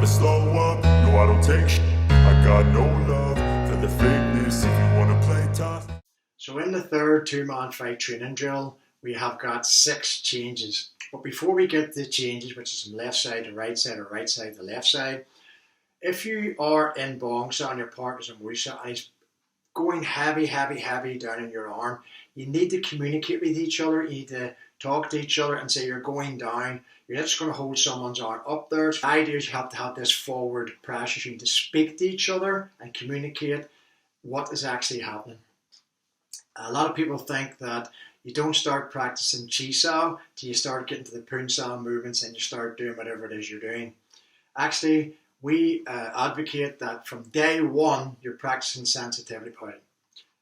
never slow up. No, I don't take shit. I got no love for the fakeness. If you wanna play tough. So in the third two-man fight training drill, we have got 6 changes. But before we get to the changes, which is from left side to right side or right side to left side, if you are in Bong Sao and your partner's in Wui Sao and he's going heavy down in your arm, you need to communicate with each other. You need to talk to each other and say you're going down. You're not just going to hold someone's arm up there. So the idea is you have to have this forward pressure. So you need to speak to each other and communicate what is actually happening. A lot of people think that you don't start practicing Chi Sao till you start getting to the Pun Sao movements and you start doing whatever it is you're doing. Actually, we advocate that from day one, you're practicing sensitivity pointing.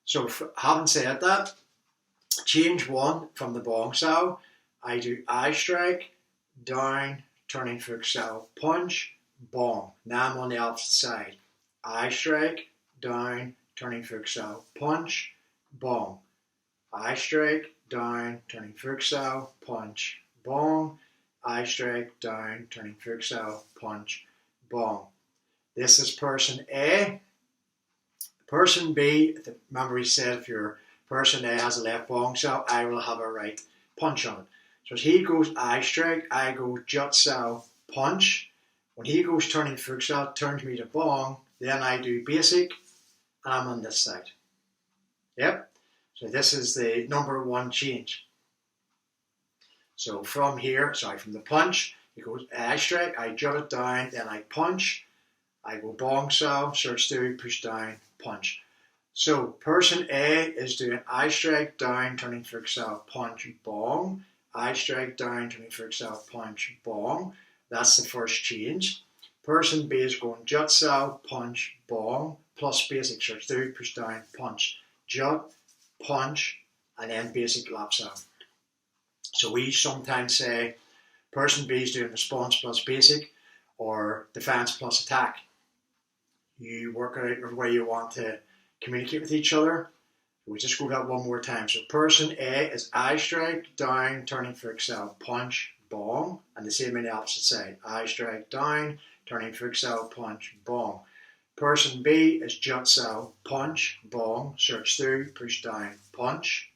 So having said that, change 1 from the Bong Sao, I do eye strike, down, turning Fook Sao, punch, bong. Now I'm on the opposite side. Eye strike, down, turning Fook Sao, punch, bong. Eye strike, down, turning Fook Sao, punch, bong. Eye strike, down, turning Fook Sao, punch, bong. This is person A. Person B, remember he said if your person A has a left Bong Sao, I will have a right punch on it. So as he goes eye strike, I go Jut Sao, punch. When he goes turning Fook Sao, turns me to bong, then I do basic, and I'm on this side. Yep. So this is the number 1 change. So from here, from the punch, he goes eye strike, I jut it down, then I punch, I go Bong Sao, search through, push down, punch. So person A is doing eye strike, down, turning Fook Sao, punch, bong. Eye strike, down, turning Fook Sao, punch, bong. That's the first change. Person B is going Jut Sao, punch, bong, plus basic, search through, push down, punch, jut, punch, and then basic lap sao. So we sometimes say person B is doing response plus basic or defense plus attack. You work out the way you want to communicate with each other. We just go that one more time. So person A is eye strike, down, turning Fook Sao, punch, bong, and the same on the opposite side. Eye strike, down, turning Fook Sao, punch, bong. Person B is Jut Sao, punch, bong, search through, push down, punch,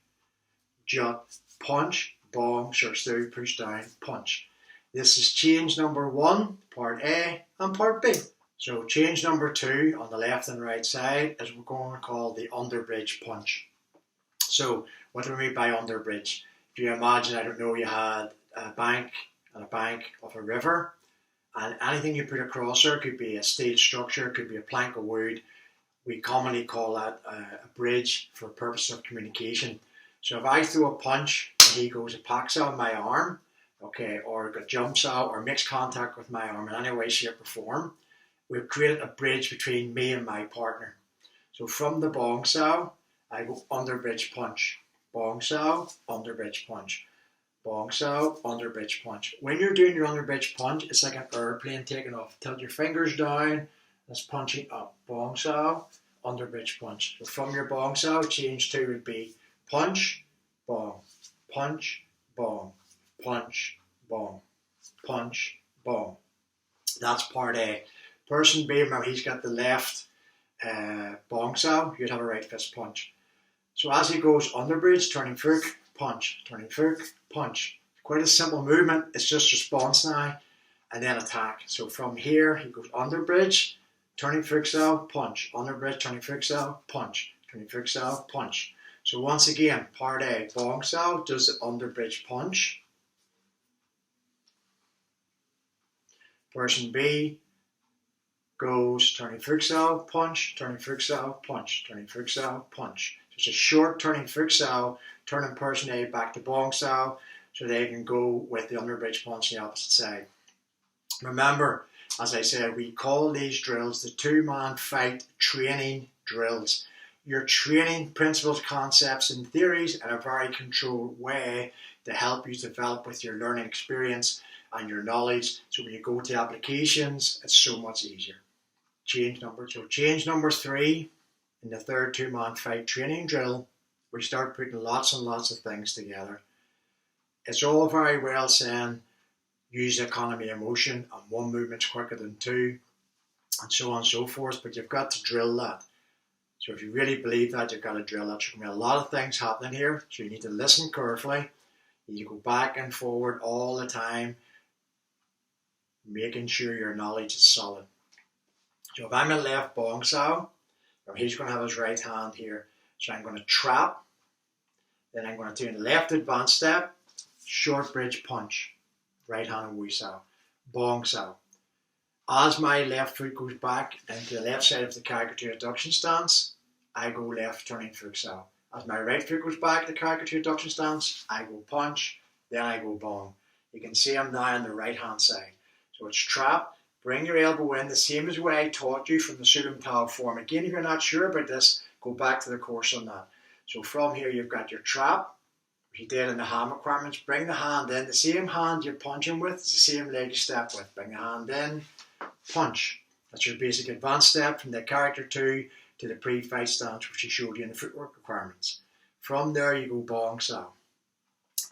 jut, punch, bong, search through, push down, punch. This is change number 1, part A and part B. So change number 2 on the left and right side is we're going to call the underbridge punch. So what do we mean by underbridge? If you imagine, I don't know, you had a bank and a bank of a river, and anything you put across there could be a steel structure, could be a plank of wood. We commonly call that a bridge for purpose of communication. So if I throw a punch and he goes a pak sao on my arm, okay, or got Chum Sao or makes contact with my arm in any way, shape or form, we've created a bridge between me and my partner. So from the Bong Sao, I go underbridge punch. Bong Sao, underbridge punch. Bong Sao, underbridge punch. When you're doing your underbridge punch, it's like an airplane taking off. Tilt your fingers down, that's punching up. Bong Sao, underbridge punch. So from your Bong Sao, change 2 would be punch, bong, punch, bong, punch, bong, punch, bong. That's part A. Person B, remember he's got the left Bong Sao, you'd have a right fist punch. So as he goes underbridge, turning Fook, punch, turning Fook, punch. Quite a simple movement, it's just response now, and then attack. So from here, he goes underbridge, turning Fook Sao, punch, underbridge, turning Fook Sao, punch, turning Fook Sao, punch. So once again, part A, Bong Sao does the underbridge punch. Person B goes turning Fook Sao, punch, turning Fook Sao, punch, turning Fook Sao, punch. So it's a short turning Fook Sao, turning person A back to Bong Sao, so they can go with the underbridge punch on the opposite side. Remember, as I said, we call these drills the two-man fight training drills. You're training principles, concepts, and theories in a very controlled way to help you develop with your learning experience and your knowledge. So when you go to applications, it's so much easier. Change number 3 in the third two-man fight training drill, we start putting lots and lots of things together. It's all very well saying use the economy of motion, and one movement's quicker than two, and so on and so forth. But you've got to drill that. So if you really believe that, you've got to drill that. There's going to be a lot of things happening here, so you need to listen carefully. You need to go back and forward all the time, making sure your knowledge is solid. So if I'm in left Bong Sao, he's going to have his right hand here. So I'm going to trap, then I'm going to do a left advance step, short bridge punch, right hand and Wui Sao, Bong Sao. As my left foot goes back into the left side of the caricature adduction stance, I go left turning Foot Sao. As my right foot goes back to the caricature adduction stance, I go punch, then I go bong. You can see I'm now on the right hand side. So it's trap, bring your elbow in, the same as what I taught you from the Sulam Tao form. Again, if you're not sure about this, go back to the course on that. So from here, you've got your trap, which you did in the hand requirements. Bring the hand in, the same hand you're punching with, it's the same leg you step with. Bring the hand in, punch. That's your basic advanced step from the character 2 to the pre-fight stance, which I showed you in the footwork requirements. From there, you go Bong Sao.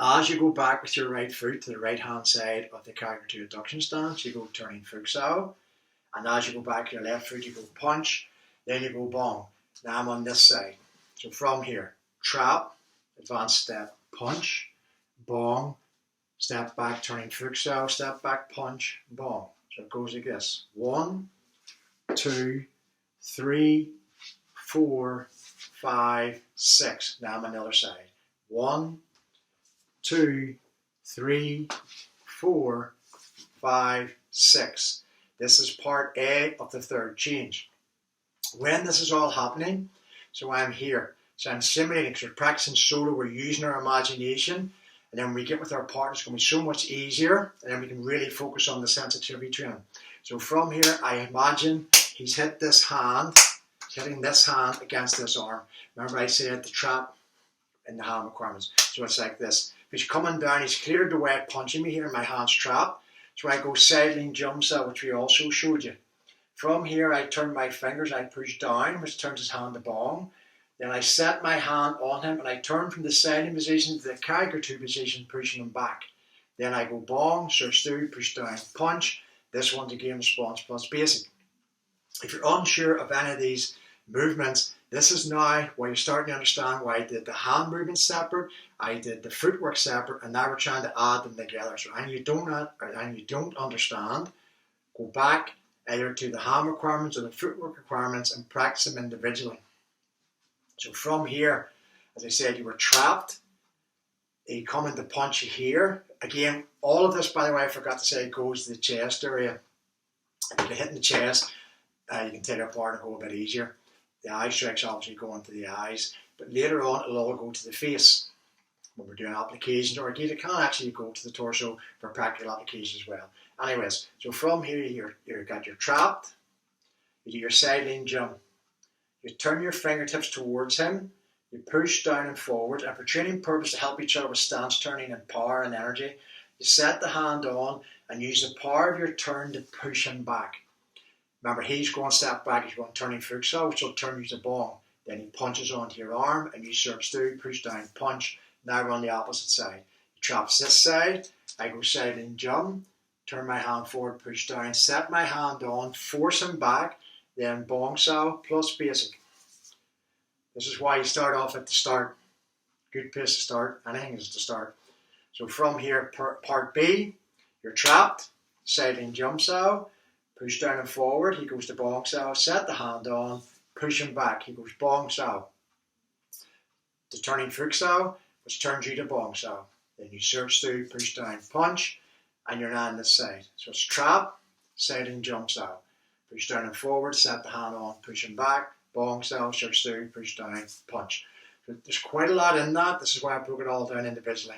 As you go back with your right foot to the right hand side of the character 2 adduction stance, you go turning Foot Sao. And as you go back to your left foot, you go punch, then you go bong. Now I'm on this side. So from here, trap, advanced step, punch, bong, step back, turning Foot Sao, step back, punch, bong. So it goes like this. 1, 2, 3, 4, 5, 6. Now I'm on the other side. 1, 2, 3, 4, 5, 6. This is part A of the third change. When this is all happening, so I'm here. So I'm simulating, because we're practicing solo, we're using our imagination, and then when we get with our partner, it's going to be so much easier, and then we can really focus on the sensitivity training. So from here, I imagine he's hit this hand, he's hitting this hand against this arm. Remember I said the trap in the hand requirements. So it's like this. If he's coming down, he's cleared the way, punching me here, my hand's trapped. So I go sideline Chum Sut, which we also showed you. From here, I turn my fingers, I push down, which turns his hand to bong. Then I set my hand on him, and I turn from the sideline position to the character 2 position, pushing him back. Then I go bong, search through, push down, punch. This one's a game response plus basic. If you're unsure of any of these movements, this is now where you're starting to understand why I did the hand movement separate, I did the footwork separate, and now we're trying to add them together. So and you don't understand, go back either to the hand requirements or the footwork requirements and practice them individually. So from here, as I said, you were trapped. He come in to punch you here. Again, all of this, by the way, I forgot to say, goes to the chest area. If you're hitting the chest, you can take it apart and go a bit easier. The eye strikes obviously go into the eyes, but later on it'll all go to the face when we're doing applications, or again it can actually go to the torso for practical applications as well. Anyways, so from here you've got your trapped, you do your sideline jump, you turn your fingertips towards him, you push down and forward, and for training purpose to help each other with stance turning and power and energy, you set the hand on and use the power of your turn to push him back. Remember, he's going to step back, he's going turning Foot Sao, which will turn you to bong. Then he punches onto your arm and you search through, push down, punch. Now we're on the opposite side. He traps this side, I go side and jump, turn my hand forward, push down, set my hand on, force him back, then Bong Sao plus basic. This is why you start off at the start. Good place to start, anything is to start. So from here, part B, you're trapped, side and Chum Sut. Push down and forward, he goes to Bong Sao, set the hand on, push him back, he goes Bong Sao. The turning Foot Sao, which turns you to Bong Sao. Then you search through, push down, punch, and you're now on this side. So it's trap, side and Chum Sut. Push down and forward, set the hand on, push him back, Bong Sao, search through, push down, punch. So there's quite a lot in that. This is why I broke it all down individually.